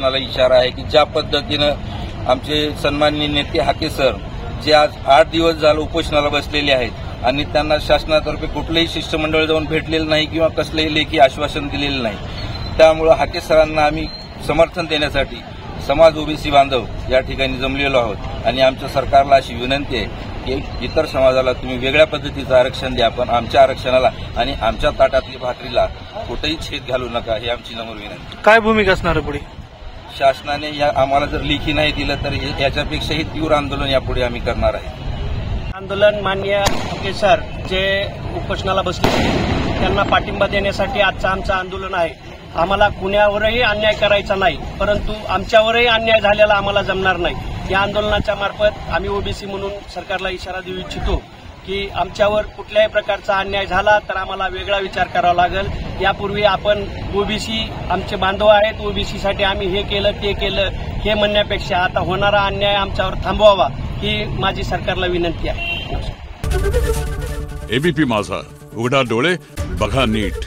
शासनाला इशारा आहे की ज्या पद्धतीनं आमचे सन्माननीय नेते हाके सर जे आज 8 दिवस झालं उपोषणाला बसलेले आहेत आणि त्यांना शासनातर्फे कुठलेही शिष्टमंडळ जाऊन भेटलेलं नाही किंवा कसलेही लेखी आश्वासन दिलेलं नाही। त्यामुळे हाके सरांना आम्ही समर्थन देण्यासाठी समाज ओबीसी बांधव या ठिकाणी जमलेलो आहोत आणि आमच्या सरकारला अशी विनंती आहे की इतर समाजाला तुम्ही वेगळ्या पद्धतीचं आरक्षण द्या, पण आमच्या आरक्षणाला आणि आमच्या ताटातली भाकरीला कुठेही छेद घालू नका, ही आमची नम्र विनंती। काय भूमिका असणार पुढे? शासनाने आम्हाला जर लेखी नाही दिलं तर याच्यापेक्षाही तीव्र आंदोलन यापुढे आम्ही करणार आहे। आंदोलन माननीय हाके सर जे उपोषणाला बसले त्यांना पाठिंबा देण्यासाठी आजचं आमचं आंदोलन आहे। आम्हाला कुणावरही अन्याय करायचा नाही, परंतु आमच्यावरही अन्याय झालेला आम्हाला जमणार नाही। या आंदोलनाच्या मार्फत आम्ही ओबीसी म्हणून सरकारला इशारा देऊ इच्छितो की आमच्यावर कुठल्याही प्रकारचा अन्याय झाला तर आम्हाला वेगळा विचार करावा लागेल। यापूर्वी आपण ओबीसी आमचे बांधव आहेत, ओबीसीसाठी आम्ही हे केलं ते केलं हे म्हणण्यापेक्षा आता होणारा अन्याय आमच्यावर थांबवावा ही माझी सरकारला विनंती आहे। एबीपी माझा, उघडा डोळे बघा नीट।